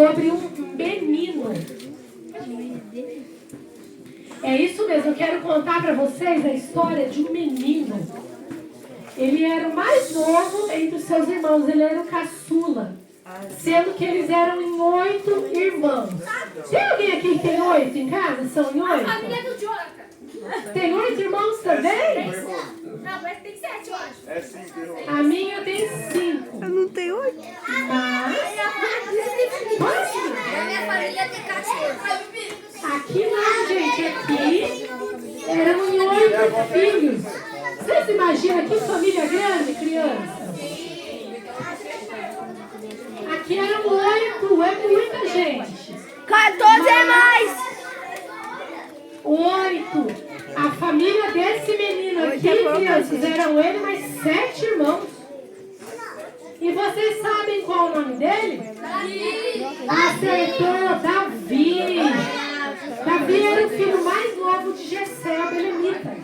sobre um menino. É isso mesmo, eu quero contar para vocês a história de um menino. Ele era o mais novo entre os seus irmãos, ele era o caçula, sendo que eles eram em 8 irmãos. Tem alguém aqui que tem 8 em casa? São em 8? A família do Jonathan. Tem 8 irmãos também? Não, mas tem 7, eu acho. É 5 irmãos. A minha tem 5. Eu não tenho 8. Mas... A minha família tem 14. Aqui não, gente. Aqui eram em 8 filhos. Vocês imaginam que família grande, criança? Aqui eram 8. É muita gente. 14 é mais. 8. A família desse menino aqui, crianças, eram ele mais 7 irmãos. E vocês sabem qual é o nome dele? Acertou, Davi. Davi era o filho mais novo de Jessé, a belemita.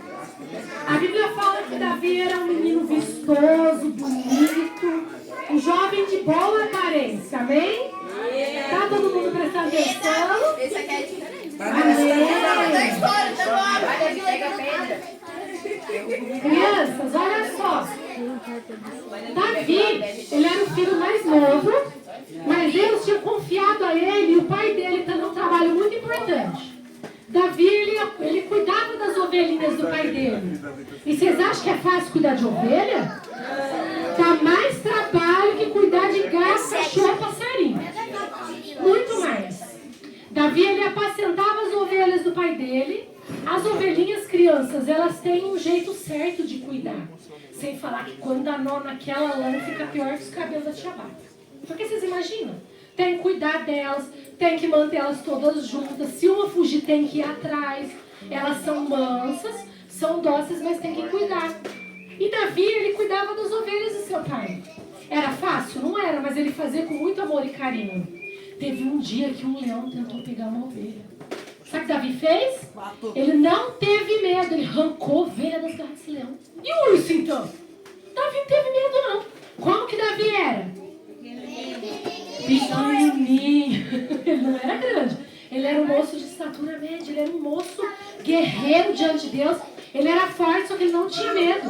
A Bíblia fala que Davi era um menino vistoso, bonito, um jovem de boa aparência, amém? Tá todo mundo prestando atenção? Esse aqui é diferente. Amém. Pega pedra. Crianças, olha só. Davi, ele era o filho mais novo, mas Deus tinha confiado a ele e o pai dele também um trabalho muito importante. Davi, ele cuidava das ovelhinhas do pai dele. E vocês acham que é fácil cuidar de ovelha? Dá mais trabalho que cuidar de gato, cachorro, passarinho. Muito mais. Davi, ele apacentava as ovelhas do pai dele. As ovelhinhas, crianças, elas têm um jeito certo de cuidar. Sem falar que quando dá nó naquela lã, fica pior que os cabelos da tia Bata. Porque vocês imaginam? Tem que cuidar delas, tem que manter elas todas juntas. Se uma fugir, tem que ir atrás. Elas são mansas, são dóceis, mas tem que cuidar. E Davi, ele cuidava das ovelhas de seu pai. Era fácil? Não era, mas ele fazia com muito amor e carinho. Teve um dia que um leão tentou pegar uma ovelha. Sabe o que Davi fez? Ele não teve medo, ele arrancou a ovelha das garras desse leão. E o urso, então? Davi não teve medo, não. Como que Davi era? Pequenininho. Ele não era grande. Ele era um moço de estatura média, ele era um moço guerreiro diante de Deus. Ele era forte, só que ele não tinha medo.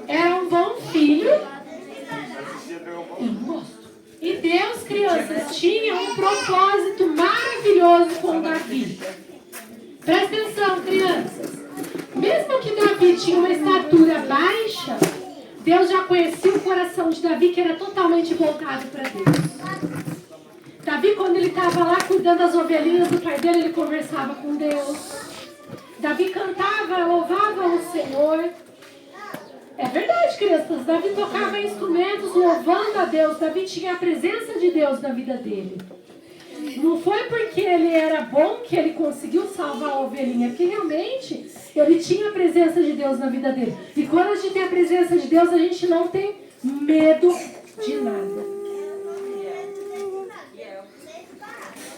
Era um bom filho. Eu não gosto. E Deus, crianças, tinha um propósito maravilhoso com Davi. Presta atenção, crianças. Mesmo que Davi tinha uma estatura baixa, Deus já conhecia o coração de Davi, que era totalmente voltado para Deus. Davi, quando ele estava lá cuidando das ovelhinhas do pai dele, ele conversava com Deus. Davi cantava, louvava o Senhor. É verdade, crianças. Davi tocava instrumentos louvando a Deus. Davi tinha a presença de Deus na vida dele. Não foi porque ele era bom que ele conseguiu salvar a ovelhinha, porque realmente ele tinha a presença de Deus na vida dele. E quando a gente tem a presença de Deus, a gente não tem medo de nada.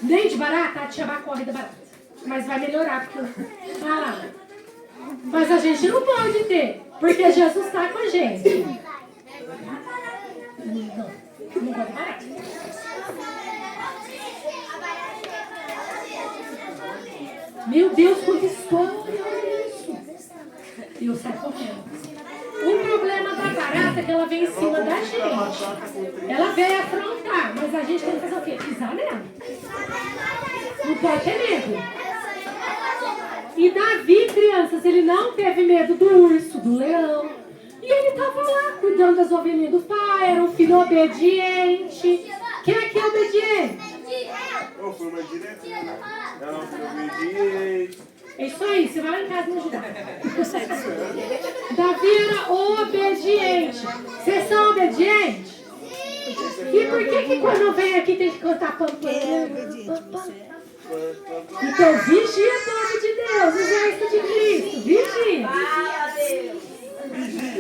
Nem de barata, a tia Bá corre da barata. Mas vai melhorar, porque... Ah, mas a gente não pode ter, porque Jesus está com a gente. Não pode parar. Meu Deus, quanta história é isso. E eu saio correndo. O problema da barata é que ela vem em cima da gente. Ela veio afrontar, mas a gente tem que fazer o quê? Pisar nela. Não pode ter medo. E Davi, crianças, ele não teve medo do urso, do leão. E ele estava lá, cuidando das ovelhinhas do pai, era um filho obediente. Quem aqui é obediente? Eu fui uma diretora. Ela não foi obediente. É isso aí, você vai lá em casa me ajudar. Davi era obediente. Vocês são obedientes? E por que quando vem aqui tem que cantar pampam? Então vigia, povo de Deus, exército de Cristo, vigia.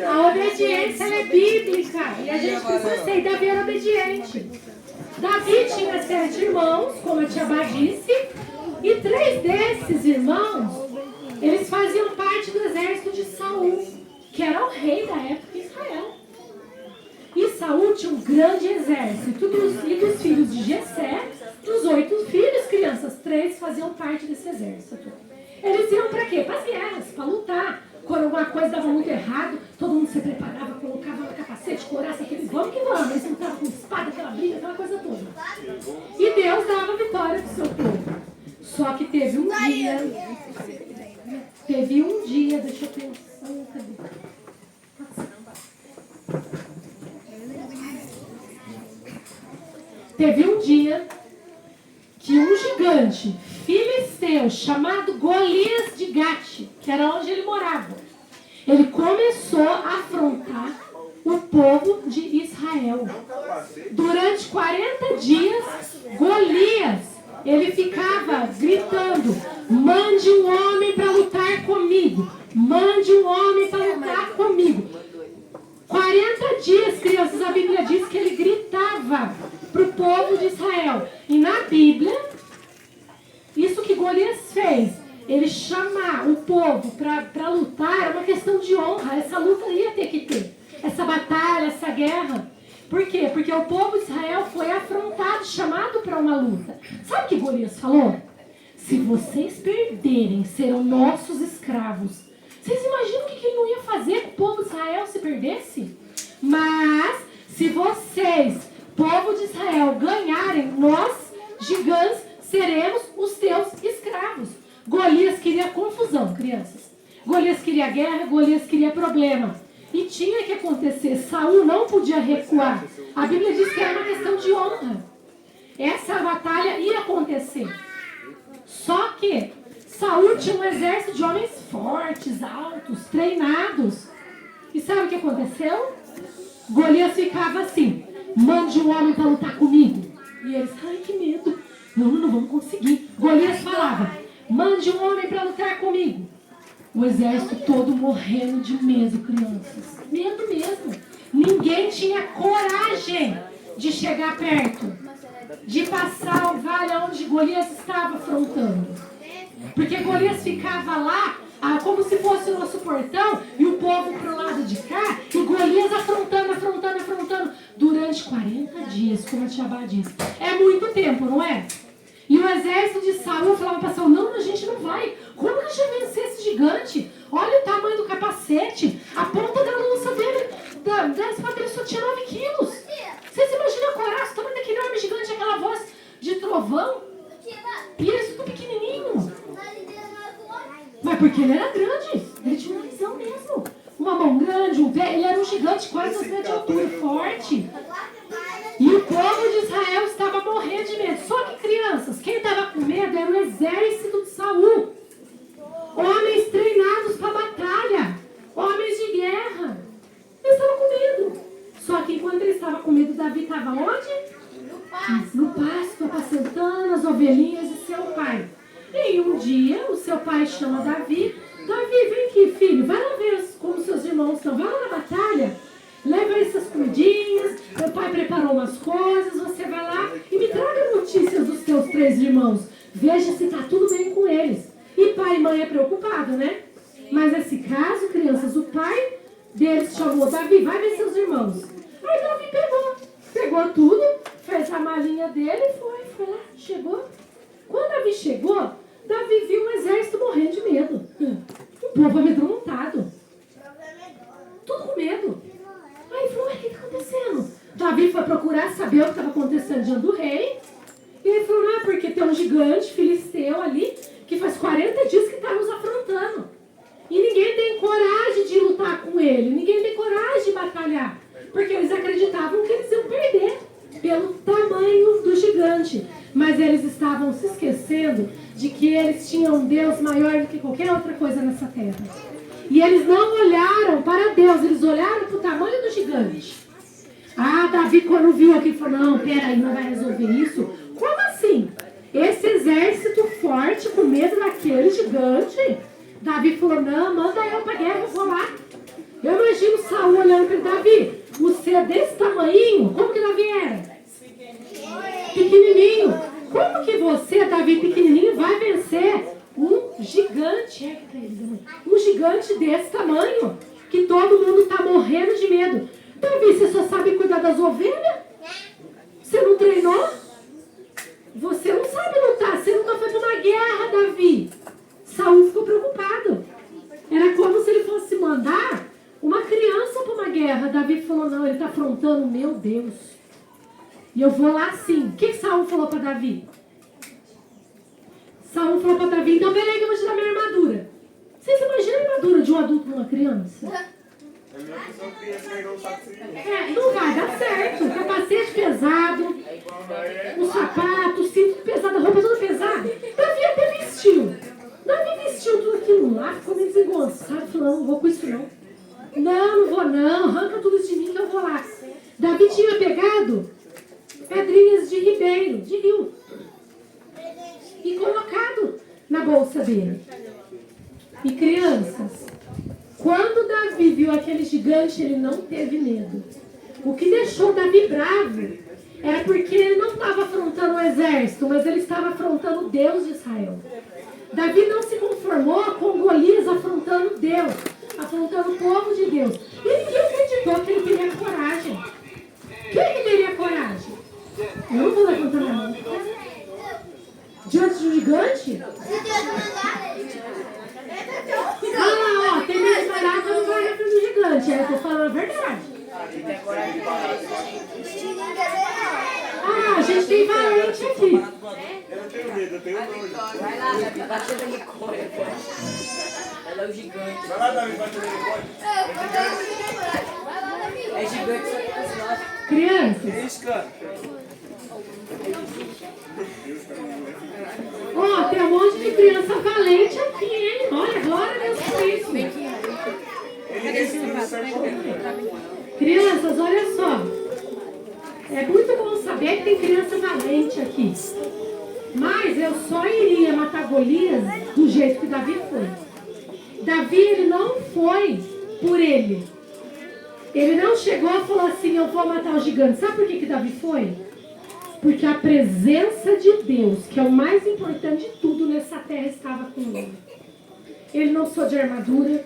A obediência ela é bíblica e a gente precisa ser. Davi era obediente. Davi tinha 7 irmãos, como a tia Bá disse, e 3 desses irmãos, eles faziam parte do exército de Saul, que era o rei da época de Israel. E Saul tinha um grande exército, e dos filhos de Jessé, Só que teve um dia, deixa eu pensar, cadê? Teve um dia que um gigante filisteu chamado Golias de Gate, que era onde ele morava, ele começou a afrontar o povo de Israel. Durante 40 dias, Golias, ele ficava gritando: mande um homem para lutar comigo, mande um homem para lutar comigo. 40 dias, crianças, a Bíblia diz que ele gritava para o povo de Israel. E na Bíblia, isso que Golias fez, ele chamar o povo para lutar, é uma questão de honra. Essa luta ia ter que ter. Essa batalha, essa guerra. Por quê? Porque o povo de Israel foi afrontado, chamado para uma luta. Sabe o que Golias falou? Se vocês perderem, serão nossos escravos. Vocês imaginam o que ele não ia fazer com o povo de Israel se perdesse? Mas, se vocês, povo de Israel, ganharem, nós, gigantes, seremos os teus escravos. Golias queria confusão, crianças. Golias queria guerra, Golias queria problema. E tinha que acontecer. Saul não podia recuar. A Bíblia diz que era uma questão de honra. Essa batalha ia acontecer. Só que Saul tinha um exército de homens fortes, altos, treinados. E sabe o que aconteceu? Golias ficava assim: mande um homem para lutar comigo. E eles, ai, que medo. Não vamos conseguir. Golias falava: mande um homem para lutar comigo. O exército todo morrendo de medo, crianças. Medo mesmo. Ninguém tinha coragem de chegar perto, de passar o vale onde Golias estava afrontando. Porque Golias ficava lá, como se fosse o nosso portão, e o povo pro lado de cá, e Golias afrontando, durante 40 dias, como a tia Bá disse. É muito tempo, não é? E o exército de Saul falava para Saul: não, a gente não vai. Como que a gente vai vencer esse gigante? Olha o tamanho do capacete. A ponta da lança dele, da espada dele só tinha 9 quilos. Vocês imaginam a coragem? O tamanho daquele homem gigante, aquela voz de trovão. E eles tudo pequenininho. Mas porque ele era grande. Ele tinha uma visão mesmo. Uma mão grande, um pé. Ele era um gigante, quase 2 metros de altura, forte. E o povo de Israel estava morrendo de medo. Só que, crianças, quem estava com medo era o exército de Saul. Homens treinados para batalha. Homens de guerra. Eles estavam com medo. Só que enquanto ele estava com medo, Davi estava onde? No pasto, apacentando as ovelhinhas de seu pai. E um dia, o seu pai chama Davi. Davi, vem aqui, filho. Vai lá ver como seus irmãos estão. Vai lá na batalha. Leva essas comidinhas. Meu pai preparou umas coisas. Você vai lá e me traga notícias dos teus 3 irmãos. Veja se está tudo bem com eles. E pai e mãe é preocupado, né? Mas nesse caso, crianças, o pai deles chamou Davi. Vai ver seus irmãos. Aí Davi pegou tudo, fez a malinha dele e foi lá, chegou. Quando Davi chegou, Davi viu um exército morrendo de medo. O povo amedrontado. Tudo com medo. Aí ele falou: o que está acontecendo? Davi foi procurar saber o que estava acontecendo diante do rei. E ele falou: não, porque tem um gigante filisteu ali que faz 40 dias que está nos afrontando. E ninguém tem coragem de lutar com ele. Ninguém tem coragem de batalhar. Porque eles acreditavam que eles iam perder pelo tamanho do gigante. Mas eles estavam se esquecendo de que eles tinham um Deus maior do que qualquer outra coisa nessa terra. E eles não olharam para Deus, eles olharam para o tamanho do gigante. Davi, quando viu aqui, falou: não, peraí, não vai resolver isso. Como assim? Esse exército forte, com medo daquele gigante. Davi falou: não, manda eu para a guerra, eu vou lá. Eu imagino Saul olhando para ele: Davi, você é desse tamanho? Como que Davi era? Pequenininho. Como que você, Davi, pequenininho, vai vencer um gigante? Um gigante desse tamanho, que todo mundo está morrendo de medo. Davi, você só sabe cuidar das ovelhas? Você não treinou? Você não sabe lutar, você nunca foi para uma guerra, Davi. Saul ficou preocupado. Era como se ele fosse mandar uma criança para uma guerra. Davi falou: não, ele está afrontando meu Deus. E eu vou lá sim. O que Saul falou para Davi? Saul falou para Davi, então peraí que eu vou te dar minha armadura. Vocês imaginam a armadura de um adulto numa criança? É a mesma pessoa que criança pegar um saco sem Não vai dar certo. O capacete pesado, o sapato, o cinto pesado, a roupa toda pesada. Davi até vestiu. Davi vestiu tudo aquilo lá, ficou meio desengonçado, falou, não vou com isso não. Não vou não, arranca tudo isso de mim que eu vou lá. Davi tinha pegado pedrinhas de ribeiro, de rio, e colocado na bolsa dele. E crianças, quando Davi viu aquele gigante, ele não teve medo. O que deixou Davi bravo era porque ele não estava afrontando o exército, mas ele estava afrontando o Deus de Israel. Davi não se conformou com Golias afrontando Deus, afrontando o povo de Deus. E ninguém acreditou que ele teria coragem. Quem que teria coragem? Eu não vou levantar minha mão. Diante de um gigante? Ah, ó, tem medo de barato, não vai na frente do gigante. Eu tô falando a verdade. Ah, a gente tem valente aqui. Eu não tenho medo, eu tenho nojo. Vai lá, Davi, bate no unicórnio. Ela é o gigante. Vai lá, Davi, bate no unicórnio. É gigante, só que as lojas. Crianças, Isso, cara. ó, tem um monte de criança valente aqui, hein? Olha, glória a Deus por isso. Ele disse certo. Crianças, olha só. É muito bom saber que tem criança valente aqui. Mas eu só iria matar Golias do jeito que Davi foi. Davi, ele não foi por ele. Ele não chegou e falou assim, eu vou matar o gigante. Sabe por que Davi foi? Porque a presença de Deus, que é o mais importante de tudo nessa terra, estava com ele. Ele não precisou de armadura,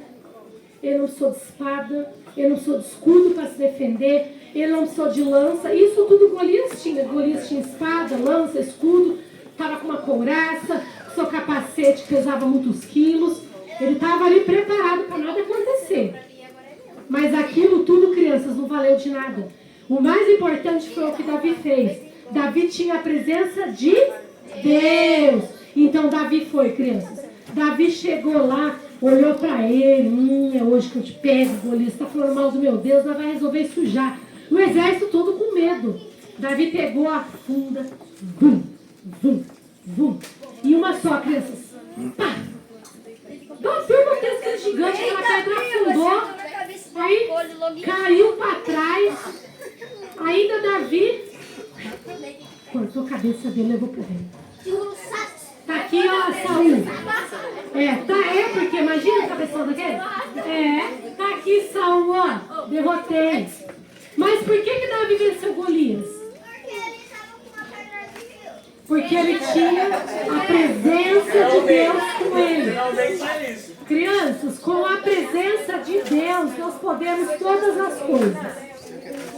ele não precisou de espada, ele não precisou de escudo para se defender, ele não precisou de lança. Isso tudo Golias tinha. Golias tinha espada, lança, escudo, estava com uma couraça, seu capacete pesava muitos quilos. Ele estava ali preparado para nada acontecer. Mas aquilo tudo, crianças, não valeu de nada. O mais importante foi o que Davi fez. Davi tinha a presença de Deus. Então Davi foi, crianças. Davi chegou lá, olhou para ele. É hoje que eu te pego, Golias. Está falando mal do meu Deus, nós vai resolver sujar. O exército todo com medo. Davi pegou a funda. Vum, vum, vum. E uma só, crianças. Pá! Davi bateu aquele gigante, aquela pedra afundou. Aí caiu para trás. Ainda Davi cortou a cabeça dele e levou pro rei. Tá aqui, ó, Saul. Porque imagina a cabeção daquele. Tá aqui, Saul, ó. Derrotei. Mas por que Davi venceu Golias? Porque ele tinha a presença de Deus com ele. Realmente é isso. Crianças, com a presença de Deus, nós podemos todas as coisas.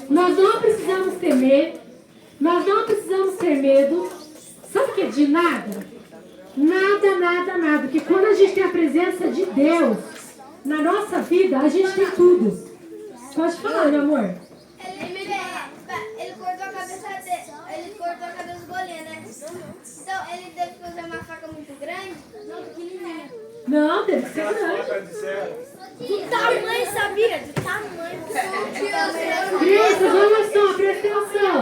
Nós não precisamos temer, nós não precisamos ter medo. Sabe o que é de nada? Nada, nada, nada. Porque quando a gente tem a presença de Deus na nossa vida, a gente tem tudo. Pode falar, meu amor. Ele cortou a cabeça dele. Ele cortou a cabeça do Golias, né? Então ele teve que usar uma faca muito grande, não pequenininha. Não, deve ser grande. Facas de serra. Do tamanho, sabia? Do tamanho. Crianças, olha só, presta atenção.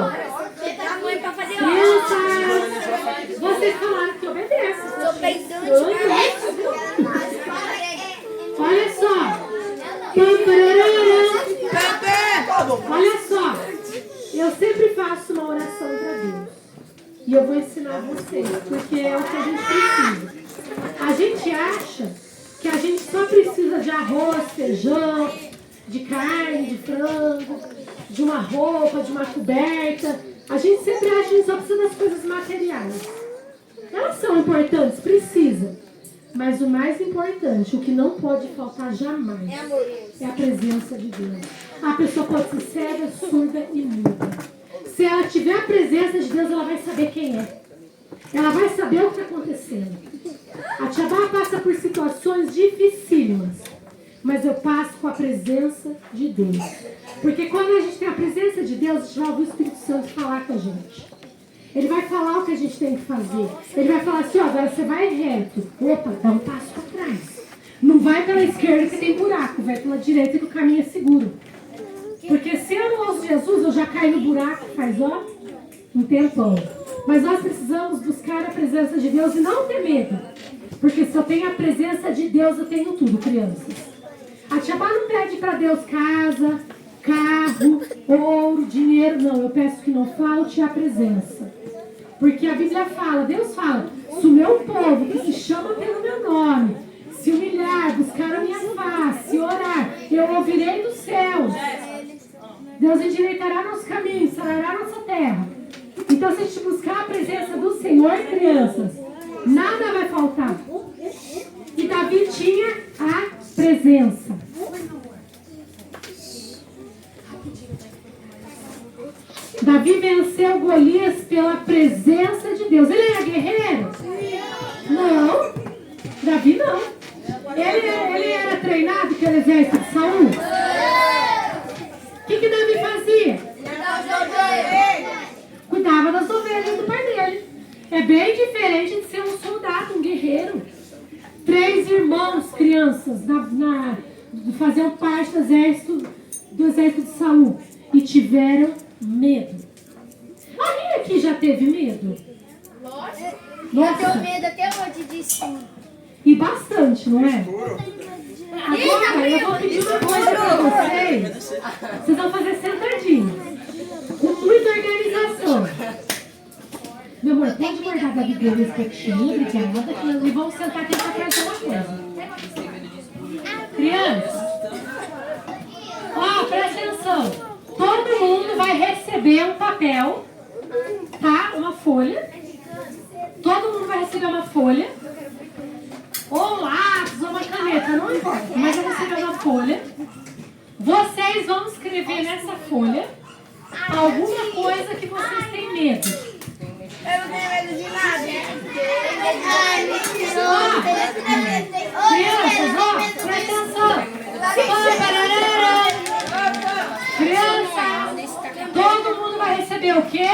Do tamanho pra fazer Crianças, vocês falaram que obedecem. Tô peidando. Olha só. Olha só. Eu sempre faço uma oração para Deus. E eu vou ensinar vocês, porque é o que a gente precisa. A gente acha que a gente só precisa de arroz, feijão, de carne, de frango, de uma roupa, de uma coberta. A gente sempre acha que a gente só precisa das coisas materiais. Elas são importantes, precisa. Mas o mais importante, o que não pode faltar jamais, é a presença de Deus. A pessoa pode ser cega, surda e muda. Se ela tiver a presença de Deus, ela vai saber quem é. Ela vai saber o que está acontecendo. A Tiabá passa por situações dificílimas, mas eu passo com a presença de Deus. Porque quando a gente tem a presença de Deus, a gente vai ouvir o Espírito Santo falar com a gente. Ele vai falar o que a gente tem que fazer. Ele vai falar assim, ó, agora você vai reto. Opa, dá um passo para trás. Não vai pela esquerda que tem buraco, vai pela direita que o caminho é seguro. Porque se eu não ouço Jesus, eu já caio no buraco, faz ó, um tempão. Mas nós precisamos buscar a presença de Deus e não ter medo. Porque se eu tenho a presença de Deus, eu tenho tudo, crianças. A Tchabá não pede para Deus casa, carro, ouro, dinheiro. Não, eu peço que não falte a presença. Porque a Bíblia fala, Deus fala, se o meu povo, que se chama pelo meu nome, se humilhar, buscar a minha face, orar, eu ouvirei dos céus. Deus endireitará nosso caminho, sarará nossa terra. Então, se a gente buscar a presença do Senhor, crianças, nada vai faltar. E Davi tinha a presença. Davi venceu Golias pela presença de Deus. Ele era guerreiro? Não. Davi não. Ele era treinado pelo exército de Saul? O que Davi fazia? Cuidava das ovelhas do pai dele. É bem diferente de ser um soldado, um guerreiro. 3 irmãos, crianças, faziam parte do exército de Saul e tiveram medo. Alguém aqui já teve medo? Eu tenho medo até hoje disso. E bastante, não é? Agora eu vou pedir uma coisa para vocês. Vocês vão fazer sentadinho. Com muita organização. Meu amor, pode guardar da Bíblia esse pequinho, obrigada. E vamos sentar aqui para fazer uma coisa. Crianças, ó, presta atenção. Todo mundo vai receber um papel, tá? Uma folha. Todo mundo vai receber uma folha. Ou lápis, ou uma caneta, não importa. Mas eu vou receber uma folha. Vocês vão escrever nessa folha alguma coisa que vocês têm medo. Eu não tenho medo de nada. Crianças, ó, presta atenção. Criança, todo mundo vai receber o quê?